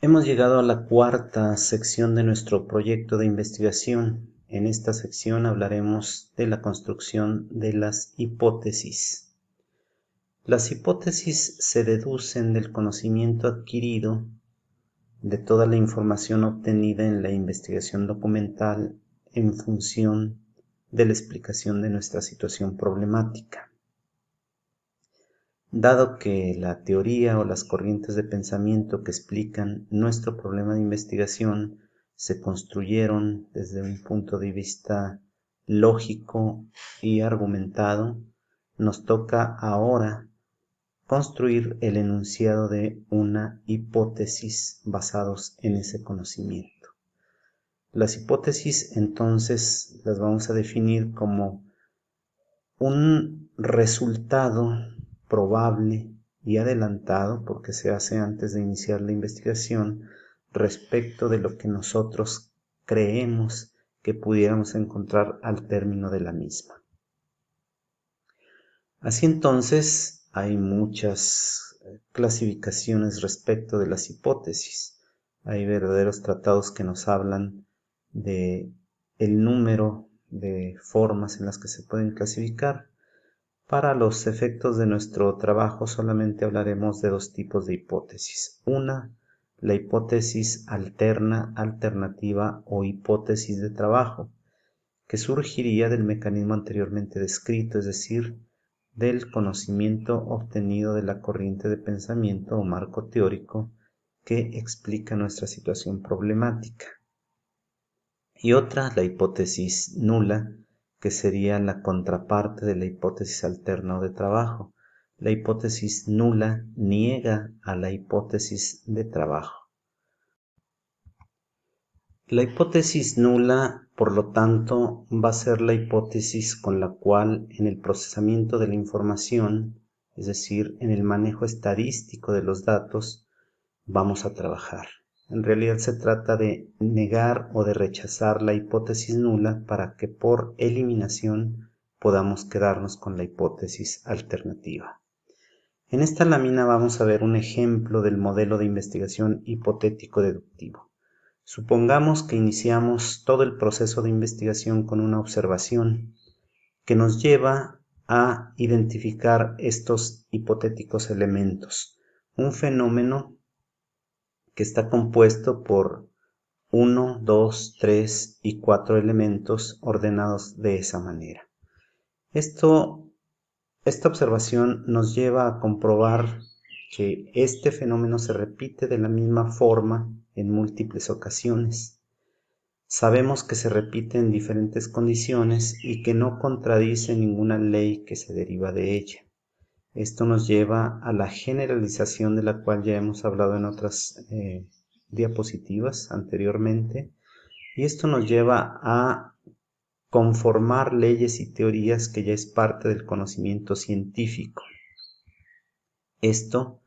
Hemos llegado a la cuarta sección de nuestro proyecto de investigación. En esta sección hablaremos de la construcción de las hipótesis. Las hipótesis se deducen del conocimiento adquirido de toda la información obtenida en la investigación documental en función de la explicación de nuestra situación problemática. Dado que la teoría o las corrientes de pensamiento que explican nuestro problema de investigación se construyeron desde un punto de vista lógico y argumentado, nos toca ahora construir el enunciado de una hipótesis basados en ese conocimiento. Las hipótesis entonces las vamos a definir como un resultado probable y adelantado, porque se hace antes de iniciar la investigación, respecto de lo que nosotros creemos que pudiéramos encontrar al término de la misma. Así entonces, hay muchas clasificaciones respecto de las hipótesis. Hay verdaderos tratados que nos hablan de el número de formas en las que se pueden clasificar. Para los efectos de nuestro trabajo solamente hablaremos de dos tipos de hipótesis. Una, la hipótesis alterna, alternativa o hipótesis de trabajo, que surgiría del mecanismo anteriormente descrito, es decir, del conocimiento obtenido de la corriente de pensamiento o marco teórico que explica nuestra situación problemática. Y otra, la hipótesis nula, que sería la contraparte de la hipótesis alterna o de trabajo. La hipótesis nula niega a la hipótesis de trabajo. La hipótesis nula, por lo tanto, va a ser la hipótesis con la cual en el procesamiento de la información, es decir, en el manejo estadístico de los datos, vamos a trabajar. En realidad se trata de negar o de rechazar la hipótesis nula para que por eliminación podamos quedarnos con la hipótesis alternativa. En esta lámina vamos a ver un ejemplo del modelo de investigación hipotético-deductivo. Supongamos que iniciamos todo el proceso de investigación con una observación que nos lleva a identificar estos hipotéticos elementos. Un fenómeno que está compuesto por 1, 2, 3 y 4 elementos ordenados de esa manera. Esta observación nos lleva a comprobar que este fenómeno se repite de la misma forma en múltiples ocasiones. Sabemos que se repite en diferentes condiciones y que no contradice ninguna ley que se deriva de ella. Esto nos lleva a la generalización de la cual ya hemos hablado en otras diapositivas anteriormente, y esto nos lleva a conformar leyes y teorías que ya es parte del conocimiento científico. Esto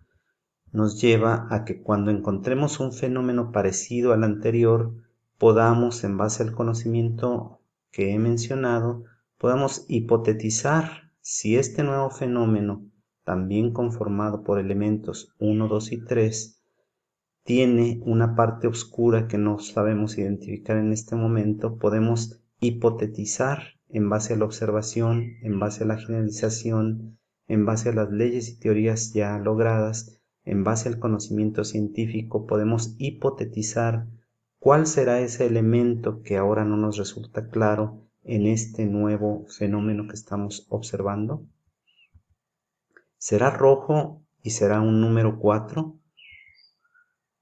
nos lleva a que cuando encontremos un fenómeno parecido al anterior, podamos, en base al conocimiento que he mencionado, podamos hipotetizar si este nuevo fenómeno, también conformado por elementos 1, 2 y 3, tiene una parte oscura que no sabemos identificar en este momento. Podemos hipotetizar en base a la observación, en base a la generalización, en base a las leyes y teorías ya logradas, en base al conocimiento científico, podemos hipotetizar cuál será ese elemento que ahora no nos resulta claro en este nuevo fenómeno que estamos observando. ¿Será rojo y será un número 4?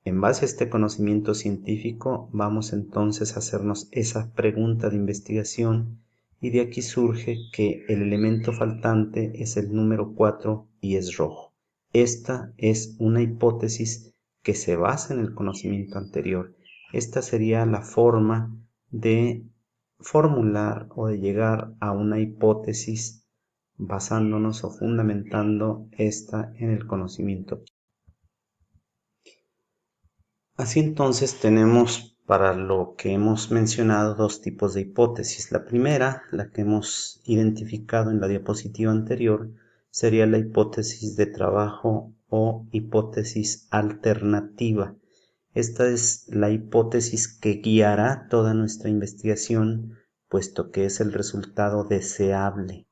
En base a este conocimiento científico, vamos entonces a hacernos esa pregunta de investigación, y de aquí surge que el elemento faltante es el número 4 y es rojo. Esta es una hipótesis que se basa en el conocimiento anterior. Esta sería la forma de formular o de llegar a una hipótesis basándonos o fundamentando esta en el conocimiento. Así entonces tenemos para lo que hemos mencionado dos tipos de hipótesis. La primera, la que hemos identificado en la diapositiva anterior, sería la hipótesis de trabajo o hipótesis alternativa. Esta es la hipótesis que guiará toda nuestra investigación, puesto que es el resultado deseable.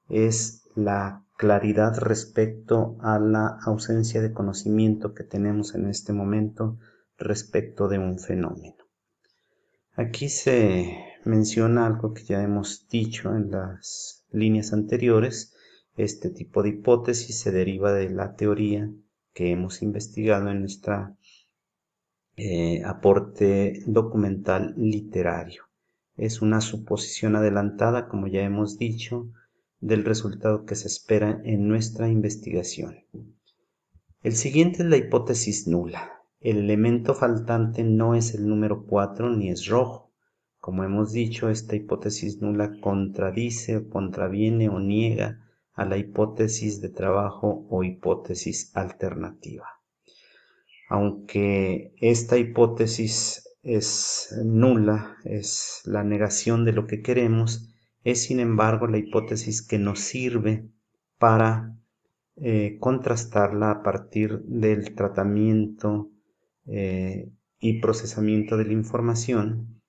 Es la claridad respecto a la ausencia de conocimiento que tenemos en este momento respecto de un fenómeno. Aquí se menciona algo que ya hemos dicho en las líneas anteriores. Este tipo de hipótesis se deriva de la teoría que hemos investigado en nuestra aporte documental literario. Es una suposición adelantada, como ya hemos dicho, del resultado que se espera en nuestra investigación. El siguiente es la hipótesis nula. El elemento faltante no es el número 4 ni es rojo. Como hemos dicho, esta hipótesis nula contradice, contraviene o niega a la hipótesis de trabajo o hipótesis alternativa. Aunque esta hipótesis es nula, es la negación de lo que queremos, es sin embargo la hipótesis que nos sirve para contrastarla a partir del tratamiento y procesamiento de la información,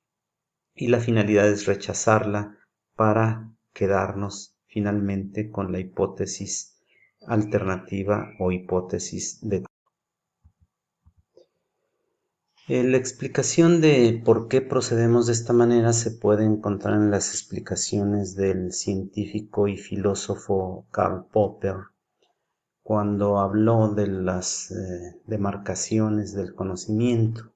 y la finalidad es rechazarla para quedarnos finalmente con la hipótesis alternativa o hipótesis de. La explicación de por qué procedemos de esta manera se puede encontrar en las explicaciones del científico y filósofo Karl Popper, cuando habló de las demarcaciones del conocimiento,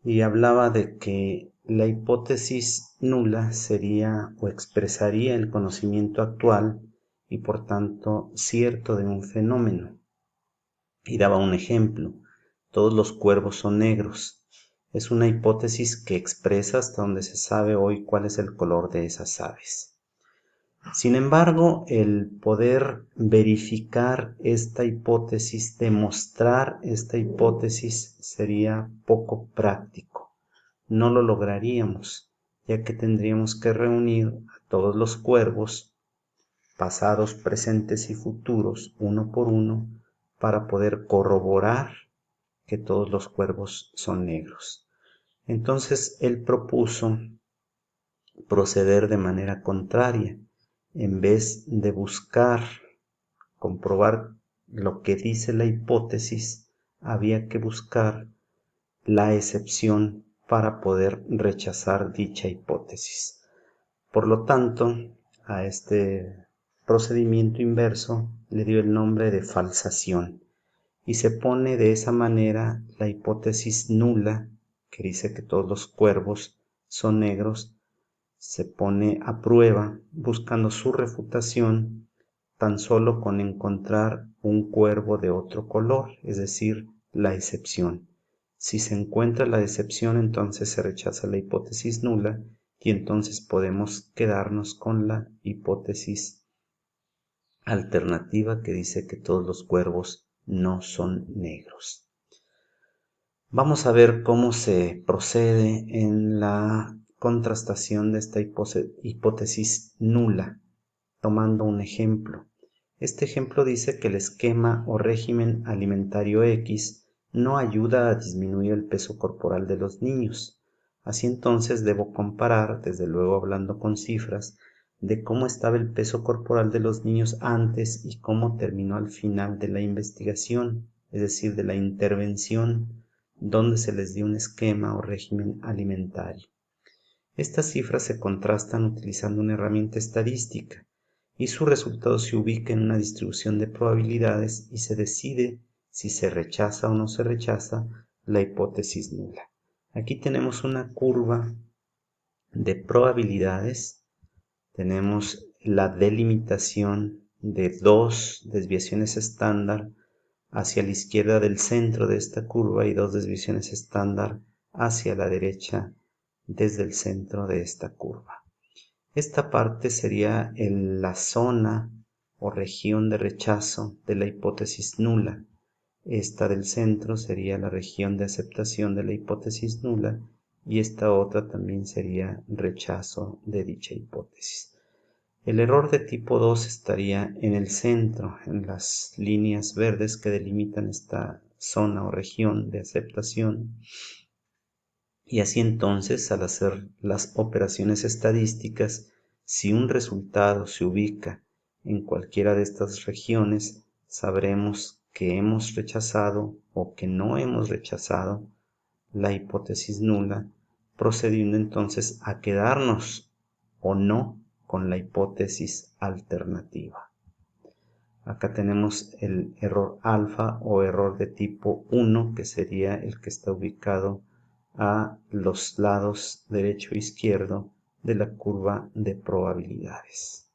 y hablaba de que la hipótesis nula sería o expresaría el conocimiento actual y por tanto cierto de un fenómeno. Y daba un ejemplo: todos los cuervos son negros. Es una hipótesis que expresa hasta donde se sabe hoy cuál es el color de esas aves. Sin embargo, el poder verificar esta hipótesis, demostrar esta hipótesis, sería poco práctico. No lo lograríamos, ya que tendríamos que reunir a todos los cuervos, pasados, presentes y futuros, uno por uno, para poder corroborar que todos los cuervos son negros. Entonces él propuso proceder de manera contraria. En vez de buscar comprobar lo que dice la hipótesis, había que buscar la excepción para poder rechazar dicha hipótesis. Por lo tanto, a este procedimiento inverso le dio el nombre de falsación, y se pone de esa manera la hipótesis nula, que dice que todos los cuervos son negros, se pone a prueba buscando su refutación tan solo con encontrar un cuervo de otro color, es decir, la excepción. Si se encuentra la excepción, entonces se rechaza la hipótesis nula y entonces podemos quedarnos con la hipótesis alternativa que dice que todos los cuervos no son negros. Vamos a ver cómo se procede en la contrastación de esta hipótesis nula, tomando un ejemplo. Este ejemplo dice que el esquema o régimen alimentario X no ayuda a disminuir el peso corporal de los niños. Así entonces debo comparar, desde luego hablando con cifras, de cómo estaba el peso corporal de los niños antes y cómo terminó al final de la investigación, es decir, de la intervención, donde se les dio un esquema o régimen alimentario. Estas cifras se contrastan utilizando una herramienta estadística, y su resultado se ubica en una distribución de probabilidades y se decide si se rechaza o no se rechaza la hipótesis nula. Aquí tenemos una curva de probabilidades, tenemos la delimitación de dos desviaciones estándar hacia la izquierda del centro de esta curva y dos desviaciones estándar hacia la derecha desde el centro de esta curva. Esta parte sería la zona o región de rechazo de la hipótesis nula. Esta del centro sería la región de aceptación de la hipótesis nula y esta otra también sería rechazo de dicha hipótesis. El error de tipo 2 estaría en el centro, en las líneas verdes que delimitan esta zona o región de aceptación. Y así entonces, al hacer las operaciones estadísticas, si un resultado se ubica en cualquiera de estas regiones, sabremos que hemos rechazado o que no hemos rechazado la hipótesis nula, procediendo entonces a quedarnos o no con la hipótesis alternativa. Acá tenemos el error alfa o error de tipo 1, que sería el que está ubicado a los lados derecho e izquierdo de la curva de probabilidades.